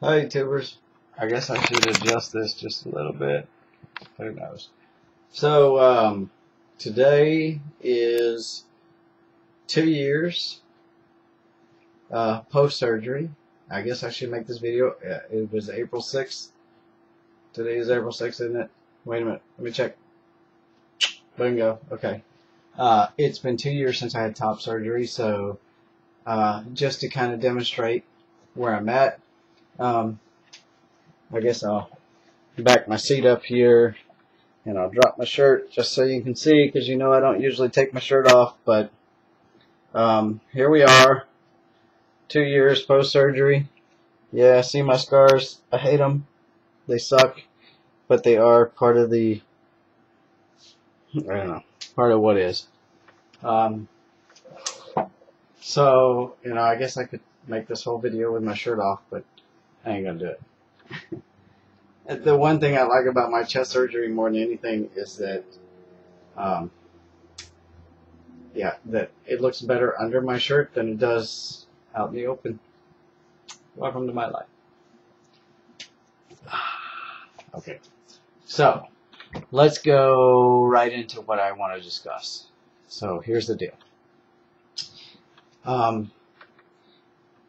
Hi YouTubers. I guess I should adjust this just a little bit. Who knows? So today is 2 years post surgery. I guess I should make this video. It was April 6th. Today is April 6th, isn't it? Wait a minute. Let me check. Bingo. Okay. It's been 2 years since I had top surgery, so just to kind of demonstrate where I'm at, I guess I'll back my seat up here and I'll drop my shirt just so you can see, because you know I don't usually take my shirt off, but here we are, 2 years post surgery. Yeah, see my scars? I hate them. They suck, but they are part of the, I don't know, part of what is. So, you know, I guess I could make this whole video with my shirt off, but I ain't gonna do it. The one thing I like about my chest surgery more than anything is that, that it looks better under my shirt than it does out in the open. Welcome to my life. Okay, so let's go right into what I want to discuss. So here's the deal.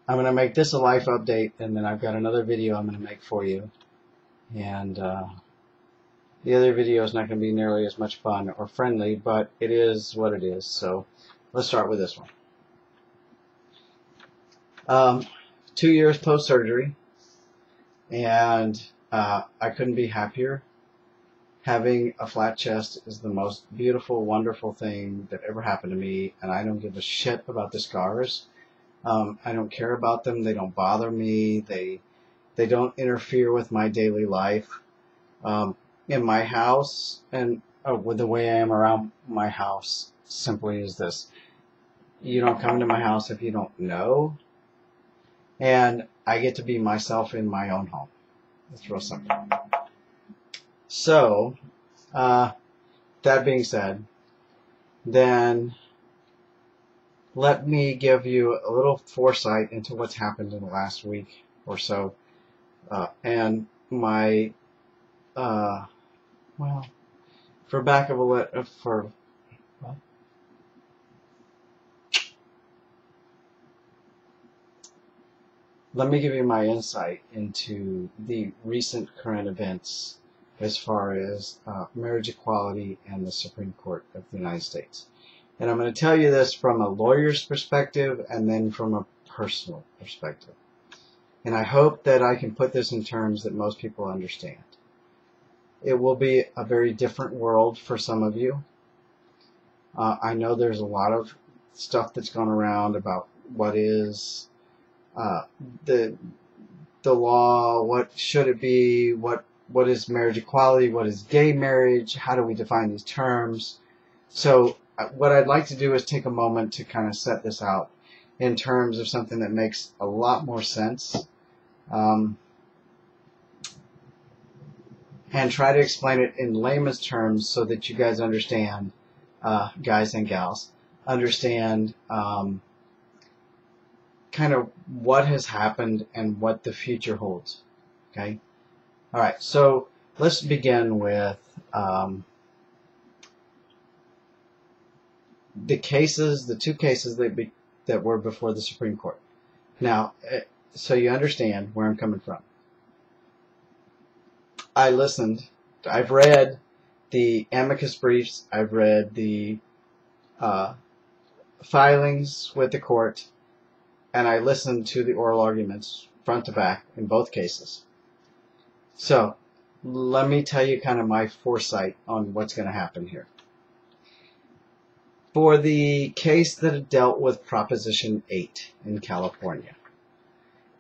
I'm going to make this a life update, and then I've got another video I'm going to make for you. And the other video is not going to be nearly as much fun or friendly, but it is what it is. So let's start with this one. 2 years post-surgery, and I couldn't be happier. Having a flat chest is the most beautiful, wonderful thing that ever happened to me, and I don't give a shit about the scars. I don't care about them. They don't bother me. They don't interfere with my daily life. In my house, and with the way I am around my house, simply is this. You don't come to my house if you don't know. And I get to be myself in my own home. It's real simple. So, that being said, then let me give you a little foresight into what's happened in the last week or so. And my, well, for back of a for, what? Let me give you my insight into the recent current events as far as marriage equality and the Supreme Court of the United States. And I'm going to tell you this from a lawyer's perspective and then from a personal perspective. And I hope that I can put this in terms that most people understand. It will be a very different world for some of you. I know there's a lot of stuff that's gone around about what is the law, what should it be, what is marriage equality, what is gay marriage, how do we define these terms. So what I'd like to do is take a moment to kind of set this out in terms of something that makes a lot more sense. And try to explain it in layman's terms so that you guys understand, guys and gals, understand kind of what has happened and what the future holds. Okay? Alright, so let's begin with the two cases that were before the Supreme Court. Now, so you understand where I'm coming from. I listened. I've read the amicus briefs. I've read the filings with the court. And I listened to the oral arguments front to back in both cases. So let me tell you kind of my foresight on what's going to happen here. For the case that dealt with Proposition 8 in California,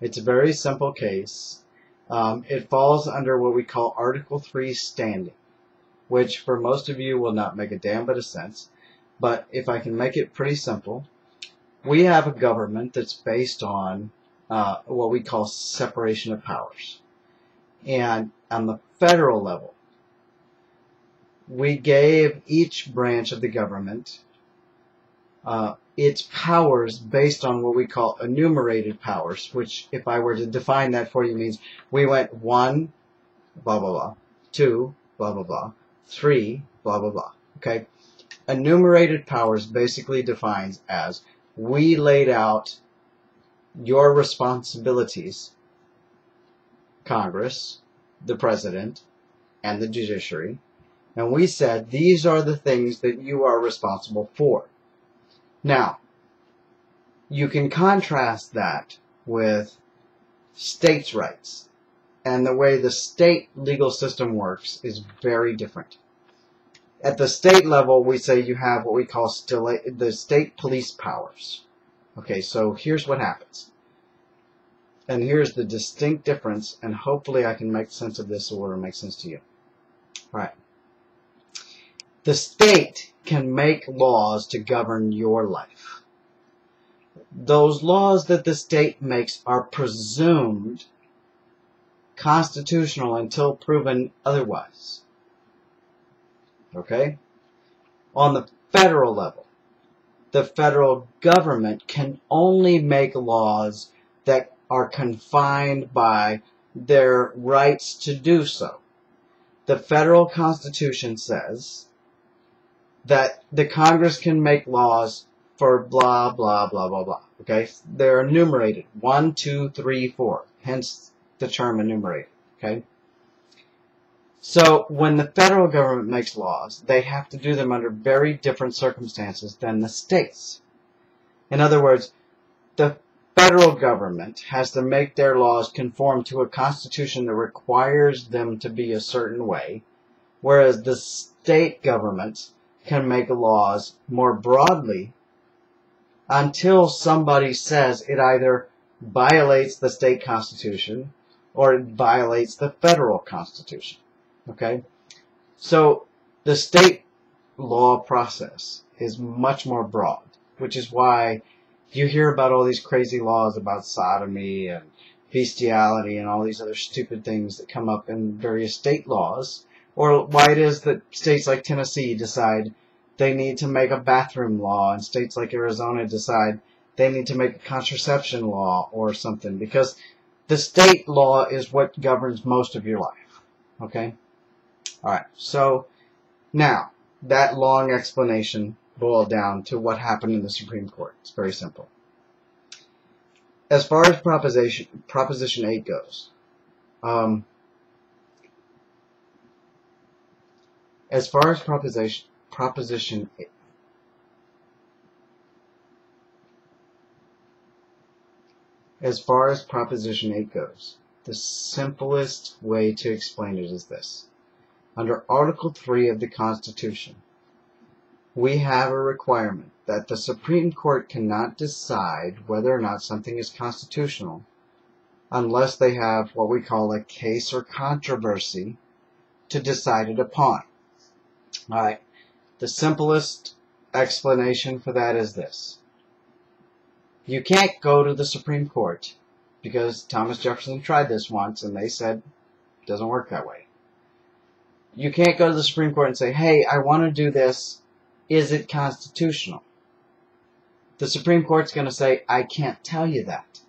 it's a very simple case. It falls under what we call Article 3 standing, which for most of you will not make a damn bit of sense. But if I can make it pretty simple, we have a government that's based on what we call separation of powers. And on the federal level, we gave each branch of the government its powers based on what we call enumerated powers, which if I were to define that for you means we went 1, blah, blah, blah, 2, blah, blah, blah, 3, blah, blah, blah. Okay? Enumerated powers basically defines as we laid out your responsibilities, Congress, the President, and the judiciary, and we said these are the things that you are responsible for. Now, you can contrast that with states' rights, and the way the state legal system works is very different. At the state level, we say you have what we call the state police powers. Okay, so here's what happens. And here's the distinct difference, and hopefully I can make sense of this so it'll make sense to you. All right. The state can make laws to govern your life. Those laws that the state makes are presumed constitutional until proven otherwise. Okay? On the federal level, the federal government can only make laws that are confined by their rights to do so. The federal Constitution says that the Congress can make laws for blah, blah, blah, blah, blah. Okay? They're enumerated. 1, 2, 3, 4. Hence the term enumerated. Okay? So when the federal government makes laws, they have to do them under very different circumstances than the states. In other words, the federal government has to make their laws conform to a constitution that requires them to be a certain way, whereas the state governments can make laws more broadly until somebody says it either violates the state constitution or it violates the federal constitution. Okay? So the state law process is much more broad, which is why you hear about all these crazy laws about sodomy and bestiality and all these other stupid things that come up in various state laws, or why it is that states like Tennessee decide they need to make a bathroom law and states like Arizona decide they need to make a contraception law or something, because the state law is what governs most of your life. Okay? Alright, so now that long explanation boiled down to what happened in the Supreme Court. It's very simple. As far as Proposition 8 goes, as far as Proposition 8, as far as Proposition 8 goes, the simplest way to explain it is this. Under Article 3 of the Constitution, we have a requirement that the Supreme Court cannot decide whether or not something is constitutional unless they have what we call a case or controversy to decide it upon. Alright, the simplest explanation for that is this. You can't go to the Supreme Court because Thomas Jefferson tried this once and they said it doesn't work that way. You can't go to the Supreme Court and say, hey, I want to do this. Is it constitutional? The Supreme Court's going to say, I can't tell you that.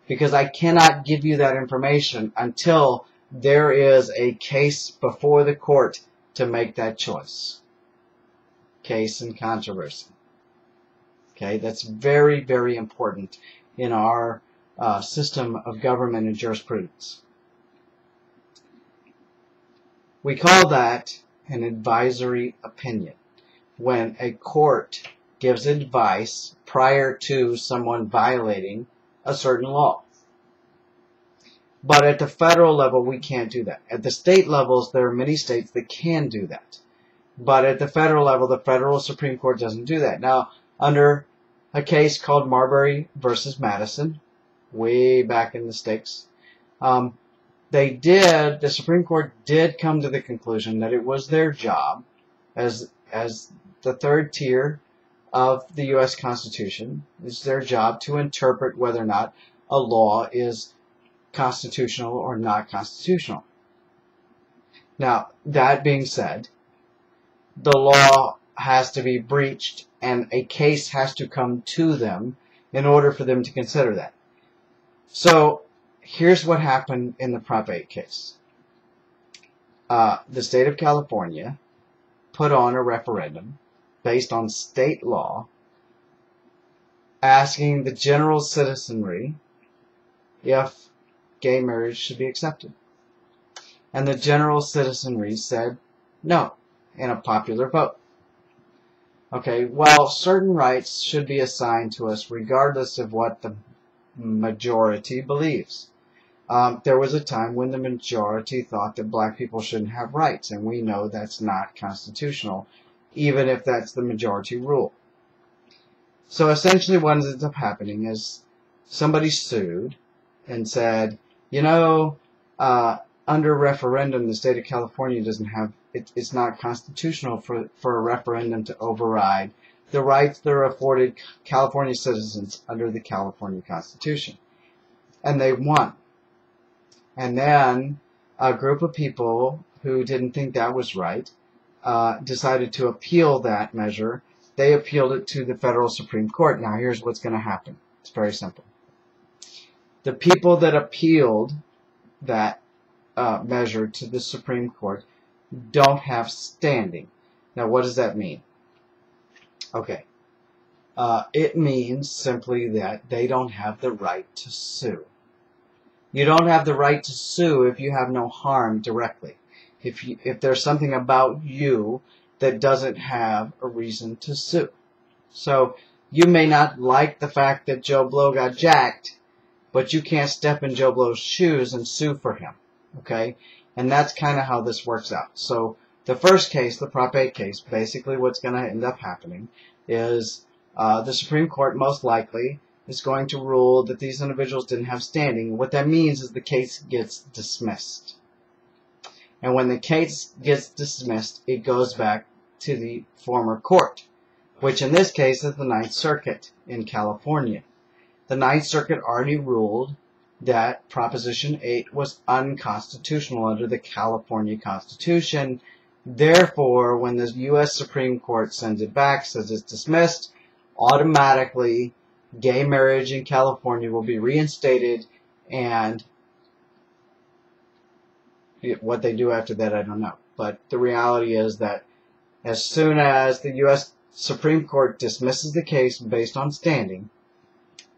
Because I cannot give you that information until there is a case before the court to make that choice. Case and controversy. Okay, that's very, very important in our system of government and jurisprudence. We call that an advisory opinion. When a court gives advice prior to someone violating a certain law. But at the federal level, we can't do that. At the state levels, there are many states that can do that. But at the federal level, the federal Supreme Court doesn't do that. Now, under a case called Marbury versus Madison, way back in the sticks, the Supreme Court did come to the conclusion that it was their job as the third tier of the U.S. Constitution, it's their job to interpret whether or not a law is constitutional or not constitutional. Now, that being said, the law has to be breached and a case has to come to them in order for them to consider that. So here's what happened in the Prop 8 case. The state of California put on a referendum based on state law asking the general citizenry if gay marriage should be accepted. And the general citizenry said no in a popular vote. Okay, well, certain rights should be assigned to us regardless of what the majority believes. There was a time when the majority thought that black people shouldn't have rights, and we know that's not constitutional, even if that's the majority rule. So essentially what ends up happening is somebody sued and said, you know, under referendum, the state of California doesn't have, it's not constitutional for a referendum to override the rights that are afforded California citizens under the California Constitution. And they won. And then a group of people who didn't think that was right decided to appeal that measure. They appealed it to the federal Supreme Court. Now here's what's going to happen. It's very simple. The people that appealed that measure to the Supreme Court don't have standing. Now what does that mean? Okay. It means simply that they don't have the right to sue. You don't have the right to sue if you have no harm directly. If there's something about you that doesn't have a reason to sue. So you may not like the fact that Joe Blow got jacked, but you can't step in Joe Blow's shoes and sue for him. Okay? And that's kind of how this works out. So the first case, the Prop 8 case, basically what's going to end up happening is the Supreme Court most likely is going to rule that these individuals didn't have standing. What that means is the case gets dismissed. And when the case gets dismissed, it goes back to the former court, which in this case is the Ninth Circuit in California. The Ninth Circuit already ruled that Proposition 8 was unconstitutional under the California Constitution. Therefore, when the U.S. Supreme Court sends it back, says it's dismissed, automatically gay marriage in California will be reinstated, and what they do after that, I don't know. But the reality is that as soon as the U.S. Supreme Court dismisses the case based on standing,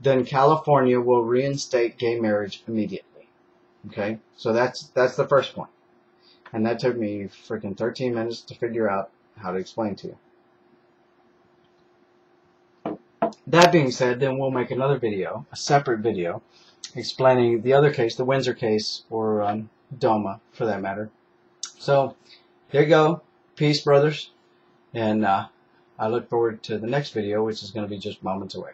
then California will reinstate gay marriage immediately. Okay? So that's the first point. And that took me freaking 13 minutes to figure out how to explain to you. That being said, then we'll make another video, a separate video, explaining the other case, the Windsor case, or DOMA, for that matter. So, there you go. Peace, brothers. And I look forward to the next video, which is going to be just moments away.